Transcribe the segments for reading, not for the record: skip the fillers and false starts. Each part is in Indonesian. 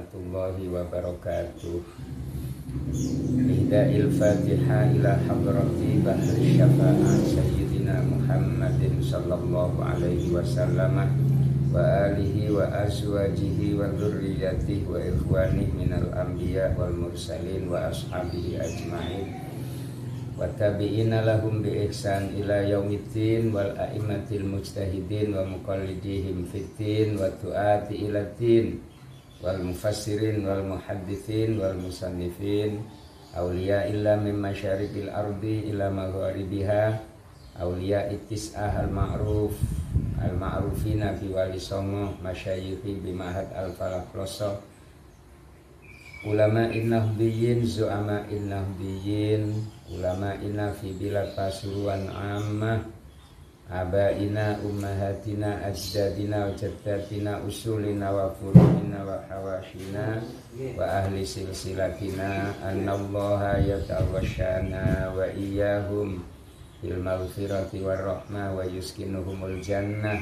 warahmatullahi wabarakatuh. Ihda'il Fatiha ila hadrati bahri syafa'ah Sayyidina Muhammadin sallallahu alaihi wasallam wa alihi wa azwajihi wa dzurriyyatihi wa ikhwanihi minal anbiya wal mursalin wa ashabihi ajma'in wa tabi'ina lahum bi ihsan ila yaumiddin wal a'immatil mujtahidin wa muqallidihim fiddin wa du'ati ila din wal mufassirin wal muhaddithin wal musannifin awliya illa min masyariqil ardi ila magharibiha awliya ittis'ah al-ma'rufina fi wali songo masyayikhi bimahad al-falak loso ulama innahdiyin zu'ama innahdiyin ulama inna fi bilad pasuruan ammah abaina ummahatina ajdadina wa jaddatina usulina wa furu'ina wa hawashina wa ahli silsilatina annallaha yatawashana wa iyahum bil maghfirati war rahmah wa yuskinuhumul jannah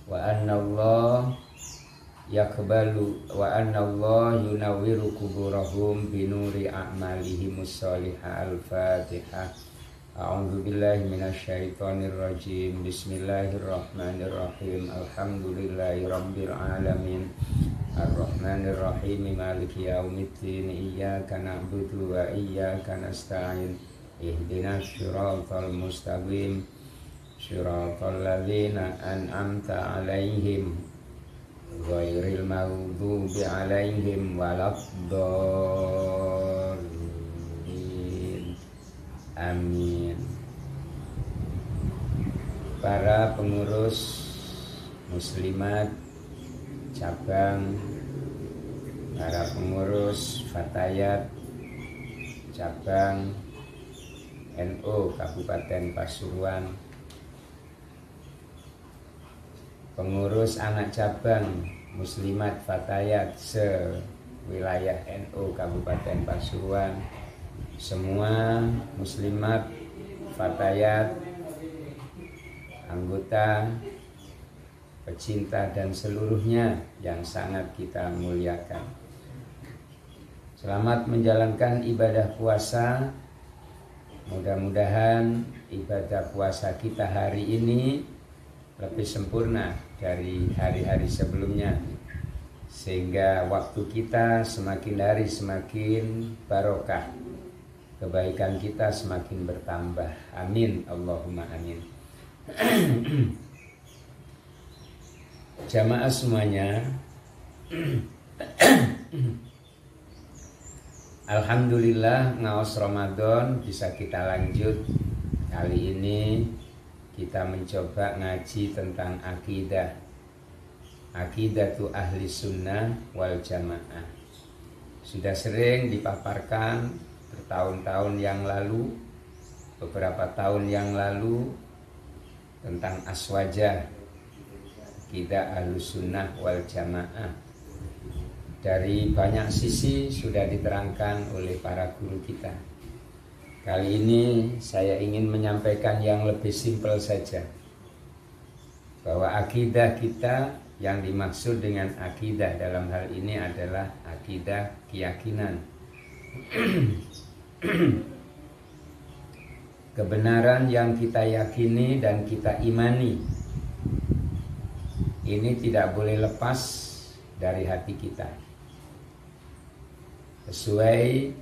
wa annallah yakbalu wa annallah yunawwiru kuburahum binuri a'malihimus sholihah. Al-Fatihah. A'udzu billahi minasyaitonir rajim. Bismillahirrahmanirrahim. Alhamdulillahi rabbil alamin. Arrahmanir rahim. Maliki yaumiddin. Iyyaka na'budu wa iyyaka nasta'in. Ihdinas siratal mustaqim. Siratal ladzina an'amta 'alaihim ghairil maghdubi 'alaihim waladdallin. Amin. Para pengurus muslimat cabang, para pengurus fatayat cabang NU Kabupaten Pasuruan, pengurus anak cabang muslimat fatayat se-wilayah NU Kabupaten Pasuruan, semua muslimat fatayat, anggota, pecinta dan seluruhnya yang sangat kita muliakan. Selamat menjalankan ibadah puasa. Mudah-mudahan ibadah puasa kita hari ini lebih sempurna dari hari-hari sebelumnya, sehingga waktu kita semakin hari semakin barokah, kebaikan kita semakin bertambah. Amin, Allahumma amin. Jamaah semuanya, alhamdulillah ngaos Ramadan bisa kita lanjut. Kali ini kita mencoba ngaji tentang akidah, akidatu ahli sunnah wal jamaah. Sudah sering dipaparkan bertahun-tahun yang lalu, beberapa tahun yang lalu, tentang aswajah, akidah ahli sunnah wal jamaah. Dari banyak sisi sudah diterangkan oleh para guru kita. Kali ini saya ingin menyampaikan yang lebih simpel saja, bahwa akidah kita yang dimaksud dengan akidah dalam hal ini adalah akidah keyakinan. Kebenaran yang kita yakini dan kita imani ini tidak boleh lepas dari hati kita. Sesuai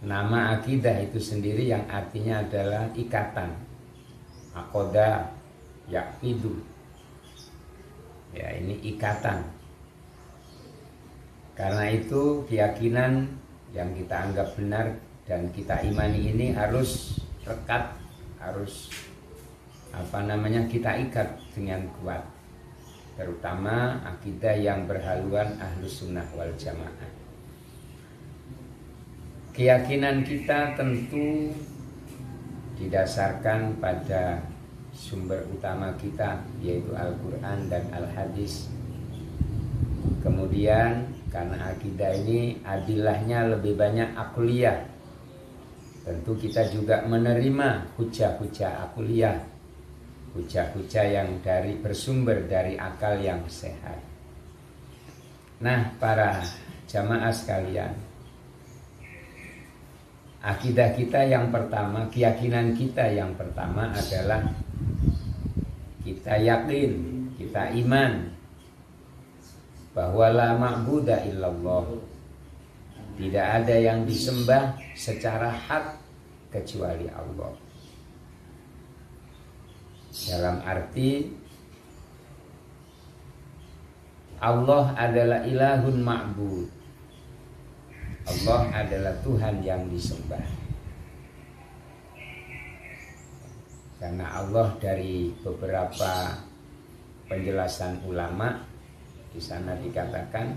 nama akidah itu sendiri yang artinya adalah ikatan. Aqoda yaqidu. Ya, ini ikatan. Karena itu keyakinan yang kita anggap benar dan kita imani ini harus rekat, harus kita ikat dengan kuat. Terutama akidah yang berhaluan ahlus sunnah wal jamaah. Keyakinan kita tentu didasarkan pada sumber utama kita, yaitu Al-Quran dan Al-Hadis. Kemudian karena akidah ini adilahnya lebih banyak akliyah, tentu kita juga menerima hujah-hujah akliyah, hujah-hujah yang bersumber dari akal yang sehat. Nah, para jamaah sekalian, akidah kita yang pertama, keyakinan kita yang pertama adalah kita yakin, kita iman bahwa la ma'buda illallah, tidak ada yang disembah secara hak kecuali Allah. Dalam arti Allah adalah ilahun ma'bud, Allah adalah Tuhan yang disembah. Karena Allah dari beberapa penjelasan ulama di sana dikatakan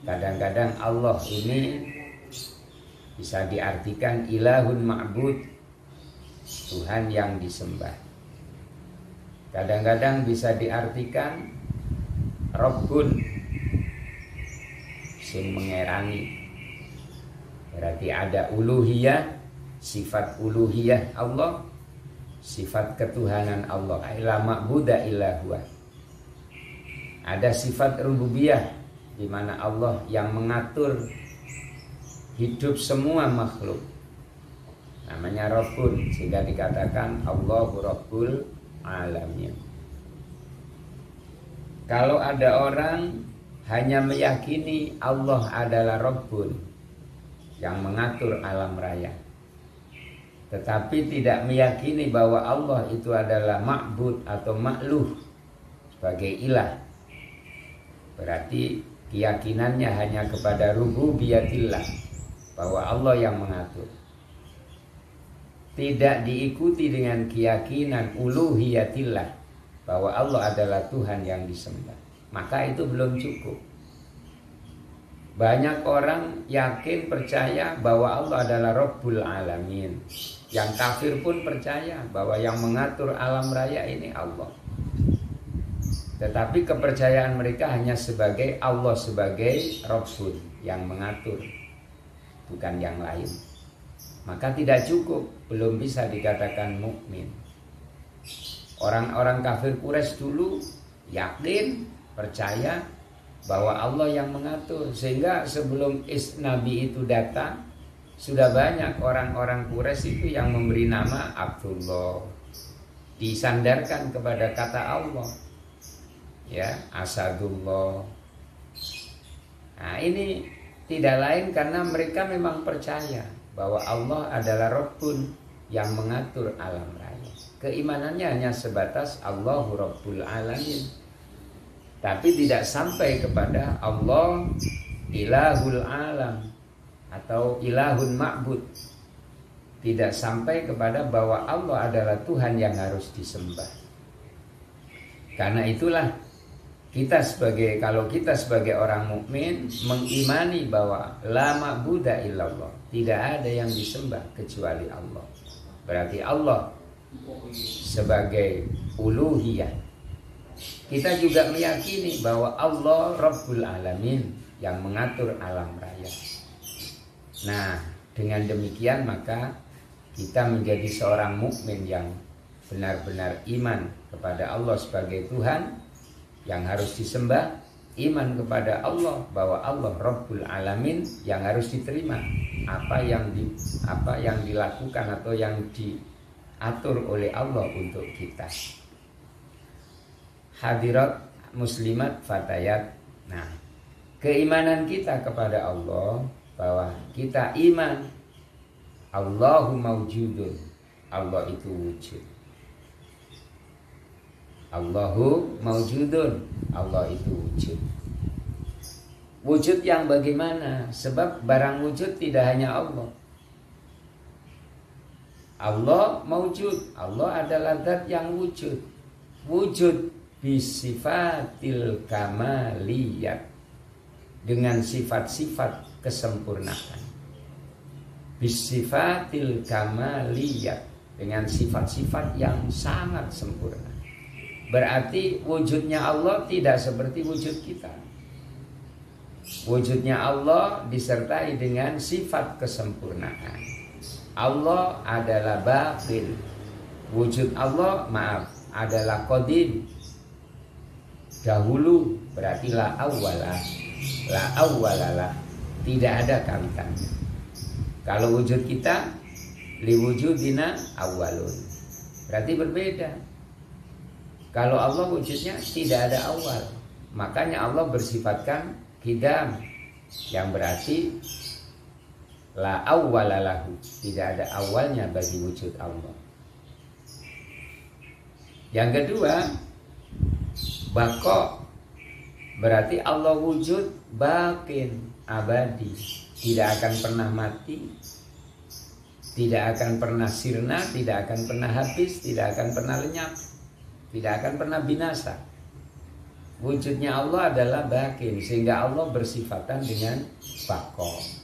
kadang-kadang Allah ini bisa diartikan ilahun ma'bud, Tuhan yang disembah. Kadang-kadang bisa diartikan Rabbun, sing mengerangi. Berarti ada uluhiyah, sifat uluhiyah Allah, sifat ketuhanan Allah, la ma'buda illa huwa. Ada sifat rububiyah, di mana Allah yang mengatur hidup semua makhluk, namanya Rabbun, sehingga dikatakan Allahu Rabbul Alamin. Kalau ada orang hanya meyakini Allah adalah Rabbun yang mengatur alam raya, tetapi tidak meyakini bahwa Allah itu adalah ma'bud atau makhluk sebagai ilah, berarti keyakinannya hanya kepada rububiyatillah, bahwa Allah yang mengatur, tidak diikuti dengan keyakinan uluhiyatillah, bahwa Allah adalah Tuhan yang disembah, maka itu belum cukup. Banyak orang yakin, percaya bahwa Allah adalah Rabbul Alamin. Yang kafir pun percaya bahwa yang mengatur alam raya ini Allah. Tetapi kepercayaan mereka hanya sebagai Allah sebagai Rabbun yang mengatur, bukan yang lain. Maka tidak cukup, belum bisa dikatakan mukmin. Orang-orang kafir Quraisy dulu yakin, percaya bahwa Allah yang mengatur, sehingga sebelum Nabi itu datang sudah banyak orang-orang Quraisy itu yang memberi nama Abdullah, disandarkan kepada kata Allah, ya, Asadullah. Nah, ini tidak lain karena mereka memang percaya bahwa Allah adalah Rabbun yang mengatur alam raya. Keimanannya hanya sebatas Allahu Rabbul Alamin, tapi tidak sampai kepada Allah ilahul alam atau ilahun ma'bud. Tidak sampai kepada bahwa Allah adalah Tuhan yang harus disembah. Karena itulah kalau kita sebagai orang mukmin mengimani bahwa la ma'buda illallah, tidak ada yang disembah kecuali Allah. Berarti Allah sebagai uluhiyah. Kita juga meyakini bahwa Allah Rabbul Alamin yang mengatur alam raya. Nah, dengan demikian maka kita menjadi seorang mukmin yang benar-benar iman kepada Allah sebagai Tuhan yang harus disembah, iman kepada Allah bahwa Allah Rabbul Alamin yang harus diterima apa yang dilakukan atau yang diatur oleh Allah untuk kita. Hadirat muslimat fatayat. Nah, keimanan kita kepada Allah bahwa kita iman Allahu mawjudun, Allah itu wujud. Allahu mawjudun, Allah itu wujud. Wujud yang bagaimana? Sebab barang wujud tidak hanya Allah. Allah mawjud, Allah adalah zat yang wujud. Wujud bisifatil kamaliyat, dengan sifat-sifat kesempurnaan. Bisifatil kamaliyat, dengan sifat-sifat yang sangat sempurna. Berarti wujudnya Allah tidak seperti wujud kita. Wujudnya Allah disertai dengan sifat kesempurnaan. Allah adalah baqin. Wujud Allah, adalah qadim, dahulu, berarti la awwalalah. tidak ada kawitannya. Kalau wujud kita liwujudina awalun, berarti berbeda. Kalau Allah wujudnya tidak ada awal, makanya Allah bersifatkan qidam, yang berarti la awwalalahu, tidak ada awalnya bagi wujud Allah. Yang kedua, baqo, berarti Allah wujud bakin, abadi, tidak akan pernah mati, tidak akan pernah sirna, tidak akan pernah habis, tidak akan pernah lenyap, tidak akan pernah binasa. Wujudnya Allah adalah bakin, sehingga Allah bersifatan dengan baqo.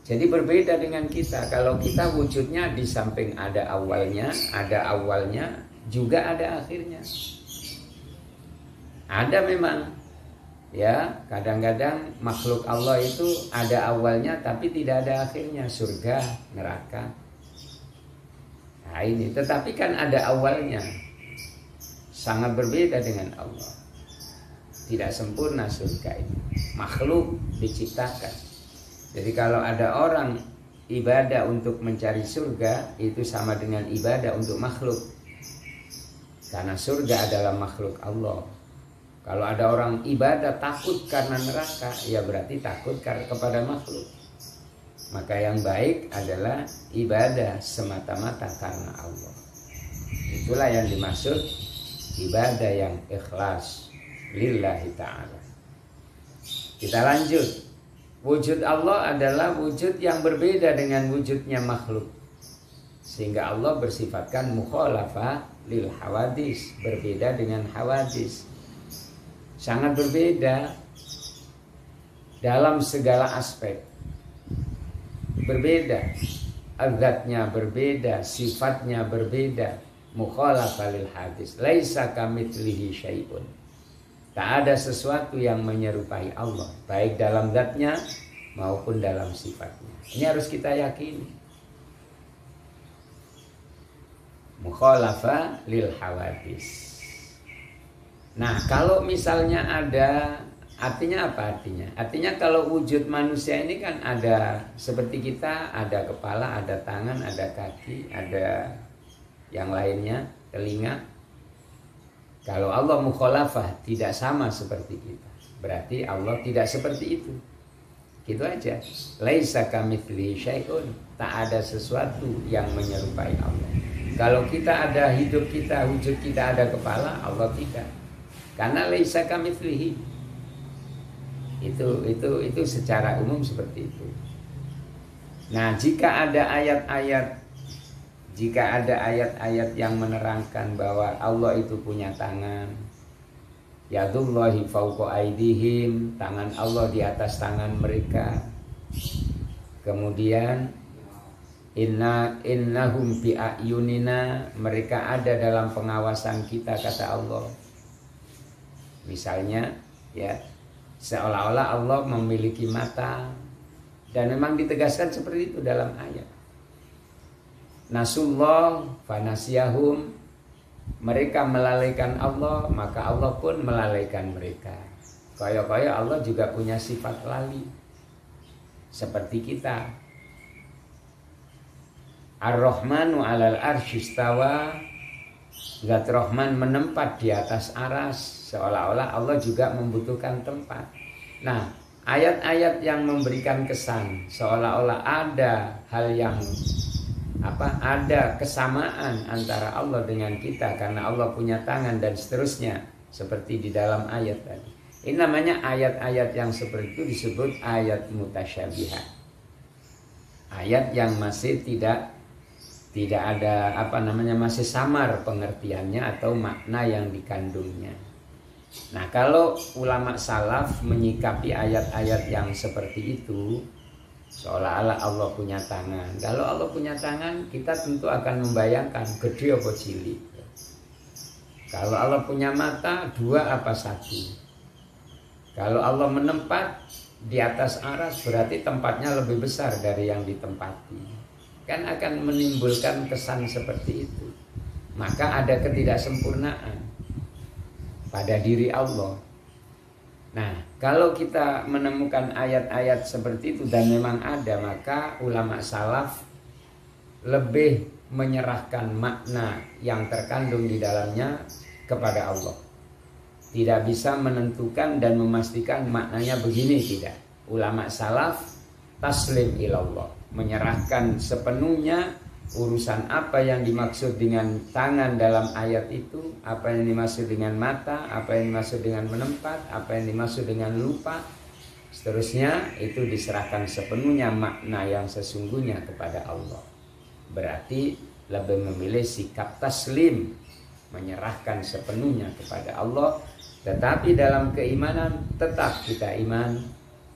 Jadi berbeda dengan kita. Kalau kita wujudnya di samping ada awalnya juga ada akhirnya. Ada memang, ya, kadang-kadang makhluk Allah itu ada awalnya tapi tidak ada akhirnya, surga, neraka. Nah ini, tetapi kan ada awalnya. Sangat berbeda dengan Allah. Tidak sempurna surga ini. Makhluk diciptakan. Jadi kalau ada orang ibadah untuk mencari surga, itu sama dengan ibadah untuk makhluk. Karena surga adalah makhluk Allah. Kalau ada orang ibadah takut karena neraka, ya berarti takut kepada makhluk. Maka yang baik adalah ibadah semata-mata karena Allah. Itulah yang dimaksud ibadah yang ikhlas lillahi ta'ala. Kita lanjut. Wujud Allah adalah wujud yang berbeda dengan wujudnya makhluk. Sehingga Allah bersifatkan mukhalafah lil hawadis, berbeda dengan hawadis. Sangat berbeda dalam segala aspek. Berbeda, azatnya berbeda, sifatnya berbeda. Mukhalafah lil hadis, laisa kamitslihi syai'un. Tak ada sesuatu yang menyerupai Allah, baik dalam zatnya maupun dalam sifatnya. Ini harus kita yakini. Mukhalafa lil hawadis. Nah, kalau misalnya ada, artinya apa artinya? Artinya kalau wujud manusia ini kan ada seperti kita, ada kepala, ada tangan, ada kaki, ada yang lainnya, telinga. Kalau Allah mukhalafah, tidak sama seperti kita, berarti Allah tidak seperti itu. Gitu aja. Laisa kamitslihi syai'un, tak ada sesuatu yang menyerupai Allah. Kalau kita ada hidup kita, wujud kita ada kepala, Allah tidak. Karena laisa kamitslihi. Itu secara umum seperti itu. Nah, jika ada ayat-ayat yang menerangkan bahwa Allah itu punya tangan, yadullahi fawqa aydihim, tangan Allah di atas tangan mereka. Kemudian innahum bi ayunina, mereka ada dalam pengawasan kita, kata Allah. Misalnya, ya, seolah-olah Allah memiliki mata, dan memang ditegaskan seperti itu dalam ayat. Nasullah fanasiyahum, mereka melalaikan Allah, maka Allah pun melalaikan mereka. Kaya-kaya Allah juga punya sifat lali seperti kita. Ar-Rahmanu 'alal arsy istawa, Zat Rahman menempat di atas aras, seolah-olah Allah juga membutuhkan tempat. Nah, ayat-ayat yang memberikan kesan seolah-olah ada hal yang ada kesamaan antara Allah dengan kita karena Allah punya tangan dan seterusnya, seperti di dalam ayat tadi. Ini namanya ayat-ayat yang seperti itu disebut ayat mutasyabihat. Ayat yang masih tidak ada masih samar pengertiannya atau makna yang dikandungnya. Nah, kalau ulama salaf menyikapi ayat-ayat yang seperti itu, seolah-olah Allah punya tangan. Kalau Allah punya tangan, kita tentu akan membayangkan gede apa cilik. Kalau Allah punya mata, dua apa satu. Kalau Allah menempat di atas aras, berarti tempatnya lebih besar dari yang ditempati. Kan akan menimbulkan kesan seperti itu. Maka ada ketidaksempurnaan pada diri Allah. Nah, kalau kita menemukan ayat-ayat seperti itu dan memang ada, maka ulama salaf lebih menyerahkan makna yang terkandung di dalamnya kepada Allah. Tidak bisa menentukan dan memastikan maknanya begini, tidak. Ulama salaf taslim ilallah, menyerahkan sepenuhnya urusan apa yang dimaksud dengan tangan dalam ayat itu, apa yang dimaksud dengan mata, apa yang dimaksud dengan menempat, apa yang dimaksud dengan lupa, seterusnya itu diserahkan sepenuhnya makna yang sesungguhnya kepada Allah. Berarti lebih memilih sikap taslim, menyerahkan sepenuhnya kepada Allah. Tetapi dalam keimanan tetap kita iman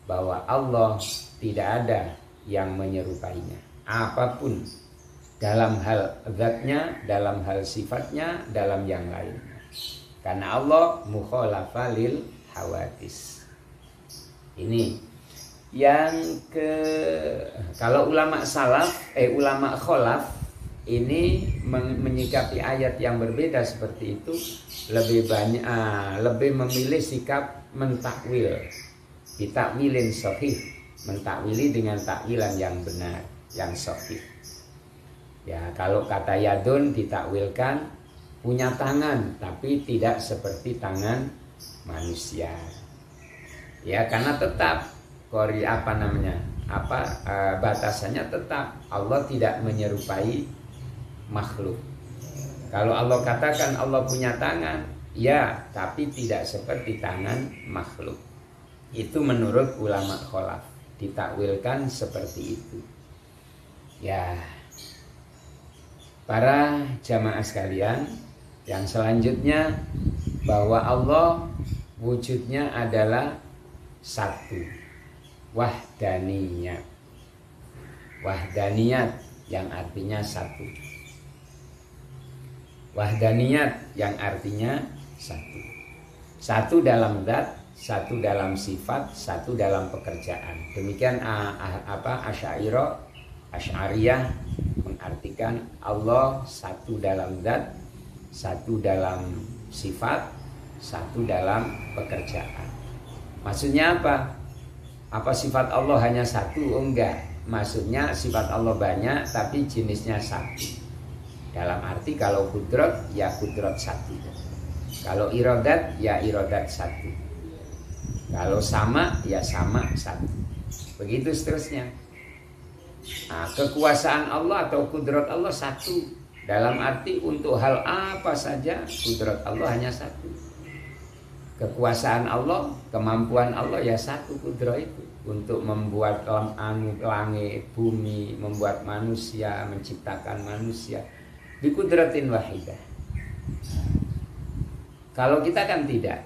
bahwa Allah tidak ada yang menyerupainya, apapun, dalam hal zatnya, dalam hal sifatnya, dalam yang lainnya. Karena Allah mukhalafa lil hawadis. Ini yang kalau ulama salaf, ulama kholaf ini menyikapi ayat yang berbeda seperti itu lebih banyak, lebih memilih sikap mentakwil, ditakwilin sahih, mentakwili dengan takwilan yang benar, yang sahih. Ya, kalau kata yadun ditakwilkan punya tangan tapi tidak seperti tangan manusia. Ya, karena tetap batasannya tetap Allah tidak menyerupai makhluk. Kalau Allah katakan Allah punya tangan, ya, tapi tidak seperti tangan makhluk. Itu menurut ulama kholaf, ditakwilkan seperti itu. Ya, para jamaah sekalian, yang selanjutnya bahwa Allah wujudnya adalah satu, wahdaniyat. Wahdaniyat yang artinya satu. Wahdaniyat yang artinya satu. Satu dalam zat, satu dalam sifat, satu dalam pekerjaan. Demikian Asy'ariyah mengartikan Allah satu dalam zat, satu dalam sifat, satu dalam pekerjaan. Maksudnya apa? Apa sifat Allah hanya satu? Oh, enggak. Maksudnya sifat Allah banyak tapi jenisnya satu. Dalam arti kalau kudrat ya kudrat satu, kalau irodat ya irodat satu, kalau sama ya sama satu, begitu seterusnya. Nah, kekuasaan Allah atau kudrat Allah satu, dalam arti untuk hal apa saja kudrat Allah hanya satu. Kekuasaan Allah, kemampuan Allah ya satu kudrat itu, untuk membuat langit, bumi, membuat manusia, menciptakan manusia bikudratin wahidah. Kalau kita kan tidak.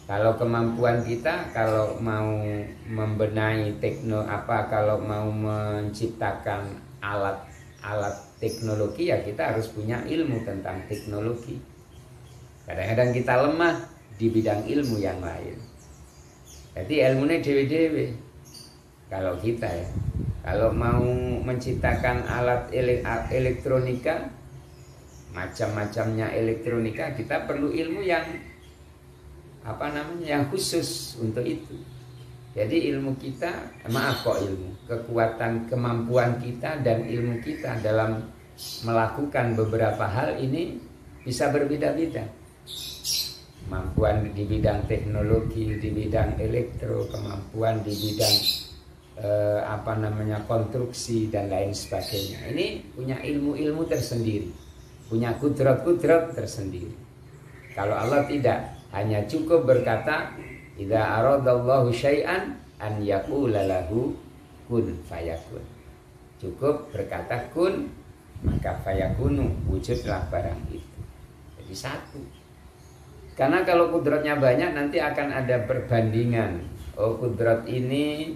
Kalau kemampuan kita, kalau mau membenahi kalau mau menciptakan alat teknologi, ya kita harus punya ilmu tentang teknologi. Kadang-kadang kita lemah di bidang ilmu yang lain. Jadi ilmunya dewe-dewe. Kalau kita ya, kalau mau menciptakan alat elektronika, macam-macamnya elektronika, kita perlu ilmu yang yang khusus untuk itu. Jadi ilmu kita, kekuatan kemampuan kita dan ilmu kita dalam melakukan beberapa hal ini bisa berbeda-beda. Kemampuan di bidang teknologi, di bidang elektro, kemampuan di bidang konstruksi dan lain sebagainya. Ini punya ilmu-ilmu tersendiri, punya kudrat-kudrat tersendiri. Kalau Allah tidak, hanya cukup berkata idza aradallahu syai'an an yaqula lahu kun fayakun. Cukup berkata kun, maka fayakunu, wujudlah barang itu. Jadi satu. Karena kalau kudratnya banyak nanti akan ada perbandingan. Oh, kudrat ini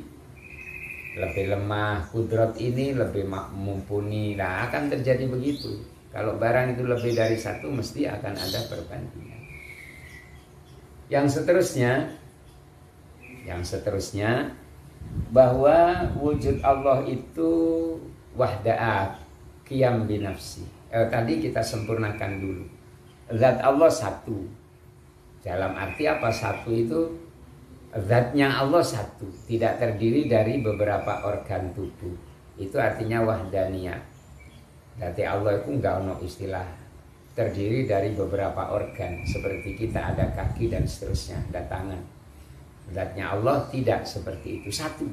lebih lemah, kudrat ini lebih mumpuni. Nah, akan terjadi begitu. Kalau barang itu lebih dari satu, mesti akan ada perbandingan. Yang seterusnya bahwa wujud Allah itu wahda'at, qiyam binafsi. Tadi kita sempurnakan dulu. Zat Allah satu. Dalam arti apa satu itu? Zatnya Allah satu, tidak terdiri dari beberapa organ tubuh. Itu artinya wahdaniyat. Berarti Allah itu enggak ono istilah terdiri dari beberapa organ, seperti kita ada kaki dan seterusnya, ada tangan. Zatnya Allah tidak seperti itu, satu.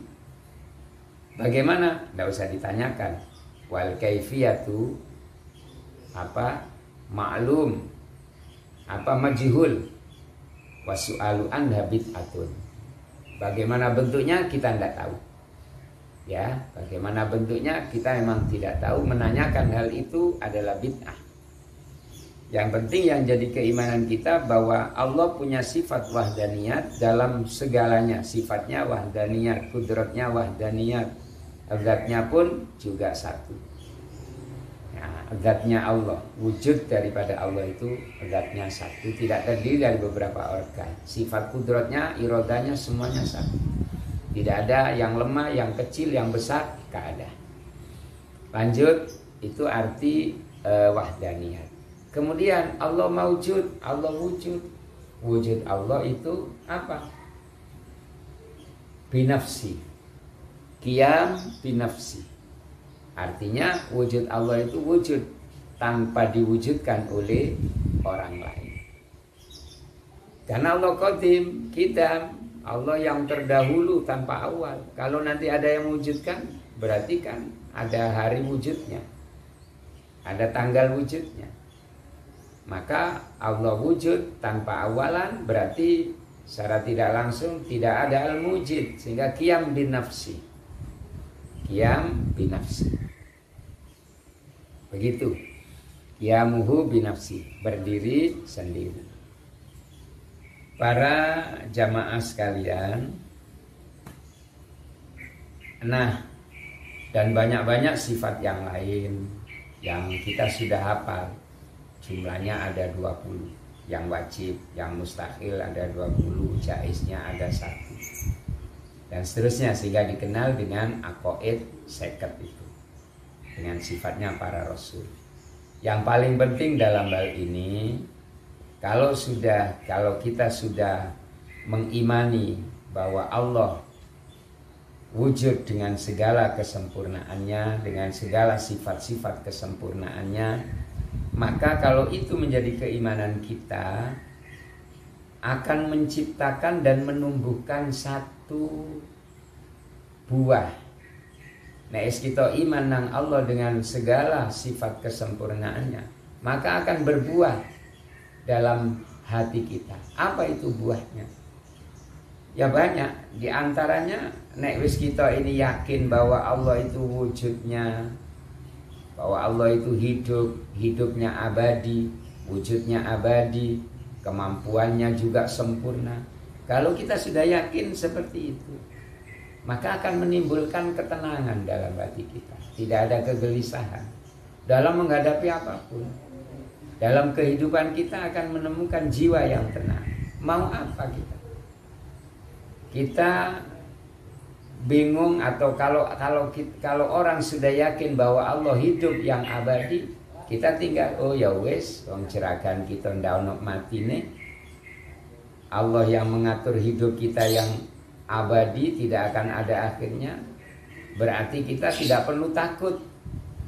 Bagaimana? Tidak usah ditanyakan. Wal kaifiyatu apa? Ma'lum. Apa majhul. Wasu'alu anha bid'atun. Bagaimana bentuknya kita tidak tahu. Ya, bagaimana bentuknya kita memang tidak tahu. Menanyakan hal itu adalah bid'ah. Yang penting yang jadi keimanan kita bahwa Allah punya sifat wahdaniyat dalam segalanya. Sifatnya wahdaniyat, kudratnya wahdaniyat, zatnya pun juga satu. Ya, zatnya Allah, wujud daripada Allah itu zatnya satu, tidak terdiri dari beberapa organ. Sifat kudratnya, irodanya semuanya satu. Tidak ada yang lemah, yang kecil, yang besar, tidak ada. Lanjut, itu arti wahdaniyat. Kemudian Allah maujud, Allah wujud. Wujud Allah itu apa? Binafsi. Qiyam binafsi. Artinya wujud Allah itu wujud tanpa diwujudkan oleh orang lain. Karena Allah qadim, qidam, Allah yang terdahulu tanpa awal. Kalau nanti ada yang wujudkan, berarti kan ada hari wujudnya. Ada tanggal wujudnya. Maka Allah wujud tanpa awalan, berarti secara tidak langsung tidak ada al-mujid, sehingga qiyam binafsi. Qiyam binafsi. Begitu. Qiyamuhu binafsi, berdiri sendiri. Para jamaah sekalian, nah, dan banyak-banyak sifat yang lain yang kita sudah hafal. Jumlahnya ada 20. Yang wajib, yang mustahil ada 20, jaiznya ada 1. Dan seterusnya, sehingga dikenal dengan aqaid 50 itu. Dengan sifatnya para rasul. Yang paling penting dalam hal ini, kalau kita sudah mengimani bahwa Allah wujud dengan segala kesempurnaannya, dengan segala sifat-sifat kesempurnaannya, maka kalau itu menjadi keimanan kita, akan menciptakan dan menumbuhkan satu buah. Nah, kita iman nang Allah dengan segala sifat kesempurnaannya, maka akan berbuah dalam hati kita. Apa itu buahnya? Ya banyak. Di antaranya, nek wis kita ini yakin bahwa Allah itu wujudnya, bahwa Allah itu hidup, hidupnya abadi, wujudnya abadi, kemampuannya juga sempurna. Kalau kita sudah yakin seperti itu, maka akan menimbulkan ketenangan dalam hati kita. Tidak ada kegelisahan dalam menghadapi apapun. Dalam kehidupan kita akan menemukan jiwa yang tenang. Mau apa kita? Kita bingung, atau kalau orang sudah yakin bahwa Allah hidup yang abadi, kita tinggal oh ya wes, wong ceragan kita ndak ono matine. Allah yang mengatur hidup kita yang abadi, tidak akan ada akhirnya. Berarti kita tidak perlu takut.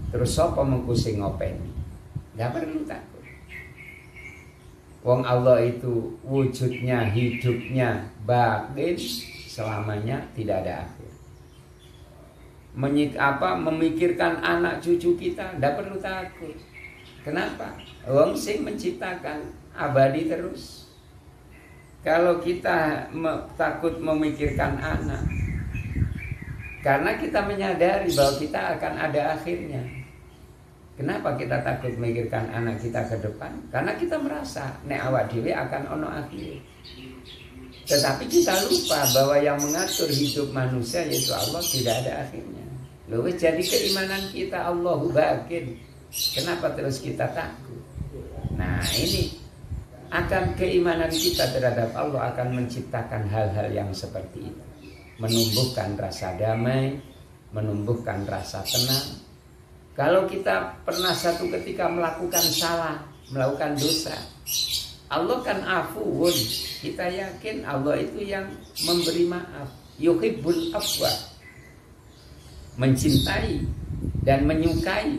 Terus sapa mengkusing ngopeni? Enggak perlu takut. Wong Allah itu wujudnya, hidupnya batin, selamanya tidak ada akhir. Memikirkan anak cucu kita, tidak perlu takut. Kenapa? Wong sing menciptakan abadi terus. Kalau kita takut memikirkan anak, karena kita menyadari bahwa kita akan ada akhirnya. Kenapa kita takut memikirkan anak kita ke depan? Karena kita merasa nek awak dhewe akan ono akhir. Tetapi kita lupa bahwa yang mengatur hidup manusia yaitu Allah, tidak ada akhirnya. Loh, jadi keimanan kita Allahu bakin. Kenapa terus kita takut? Nah, ini akan keimanan kita terhadap Allah akan menciptakan hal-hal yang seperti itu. Menumbuhkan rasa damai, menumbuhkan rasa tenang. Kalau kita pernah satu ketika melakukan salah, melakukan dosa, Allah kan afuun. Kita yakin Allah itu yang memberi maaf. Yuhibbul afwa. Mencintai dan menyukai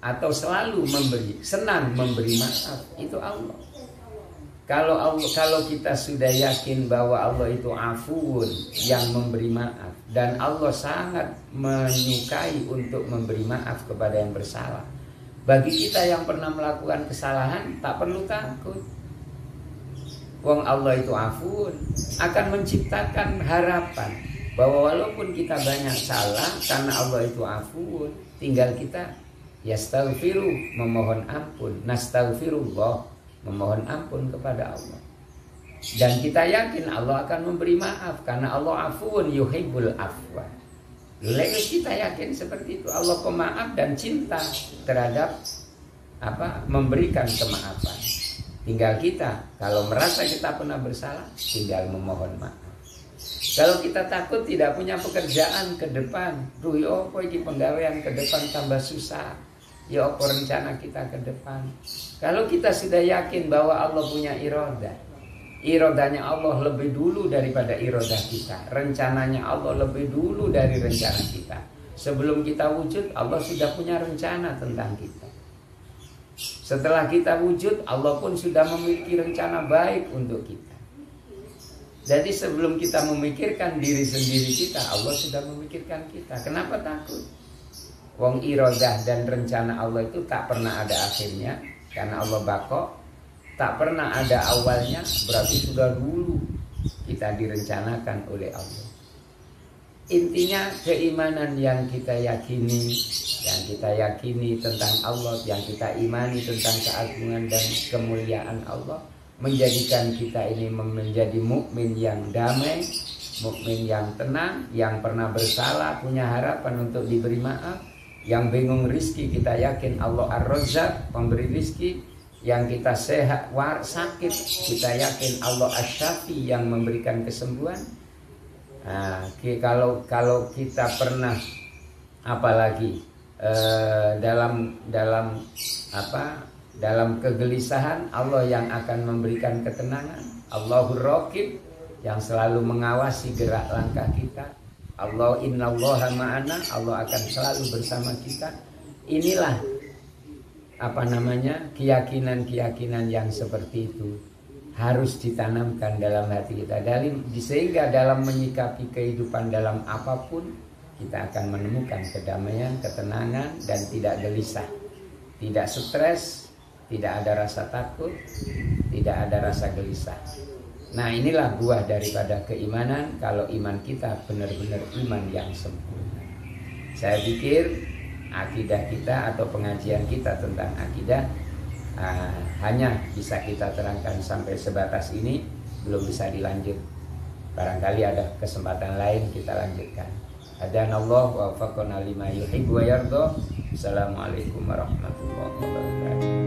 atau selalu memberi, senang memberi maaf, itu Allah. Kalau kita sudah yakin bahwa Allah itu afuun, yang memberi maaf, dan Allah sangat menyukai untuk memberi maaf kepada yang bersalah. Bagi kita yang pernah melakukan kesalahan, tak perlu takut. Wong Allah itu afuun, akan menciptakan harapan bahwa walaupun kita banyak salah, karena Allah itu afuun, tinggal kita yastaghfiru, memohon ampun, nastaghfirullah, memohon ampun kepada Allah. Dan kita yakin Allah akan memberi maaf, karena Allah afuun yuhibbul afwa. Lalu kita yakin seperti itu, Allah pemaaf dan cinta terhadap memberikan kemaafan. Tinggal kita, kalau merasa kita pernah bersalah, tinggal memohon maaf. Kalau kita takut tidak punya pekerjaan ke depan, duh apa iki penggawean ke depan tambah susah, ya apa rencana kita ke depan. Kalau kita sudah yakin bahwa Allah punya iradah, iradahnya Allah lebih dulu daripada iradah kita, rencananya Allah lebih dulu dari rencana kita. Sebelum kita wujud, Allah sudah punya rencana tentang kita. Setelah kita wujud, Allah pun sudah memiliki rencana baik untuk kita. Jadi sebelum kita memikirkan diri sendiri kita, Allah sudah memikirkan kita. Kenapa takut? Wong iradah dan rencana Allah itu tak pernah ada akhirnya, karena Allah baqo. Tak pernah ada awalnya, berarti sudah dulu kita direncanakan oleh Allah. Intinya keimanan yang kita yakini tentang Allah, yang kita imani tentang keagungan dan kemuliaan Allah, menjadikan kita ini menjadi mukmin yang damai, mukmin yang tenang, yang pernah bersalah punya harapan untuk diberi maaf, yang bingung rizki kita yakin Allah Ar-Razzaq pemberi rizki, yang kita sehat sakit kita yakin Allah Asy-Syafi yang memberikan kesembuhan. Nah, kalau kita pernah apalagi dalam kegelisahan, Allah yang akan memberikan ketenangan. Allahur Raqib yang selalu mengawasi gerak langkah kita. Allah innallaha ma'ana, Allah akan selalu bersama kita. Inilah keyakinan yang seperti itu harus ditanamkan dalam hati kita, sehingga dalam menyikapi kehidupan dalam apapun kita akan menemukan kedamaian, ketenangan, dan tidak gelisah, tidak stres, tidak ada rasa takut, tidak ada rasa gelisah. Nah, inilah buah daripada keimanan, kalau iman kita benar-benar iman yang sempurna. Saya pikir akidah kita atau pengajian kita tentang akidah hanya bisa kita terangkan sampai sebatas ini, belum bisa dilanjut. Barangkali ada kesempatan lain kita lanjutkan. Hadanallah wa wafaqana lima yuhibbu wa yardha. Assalamualaikum warahmatullahi wabarakatuh.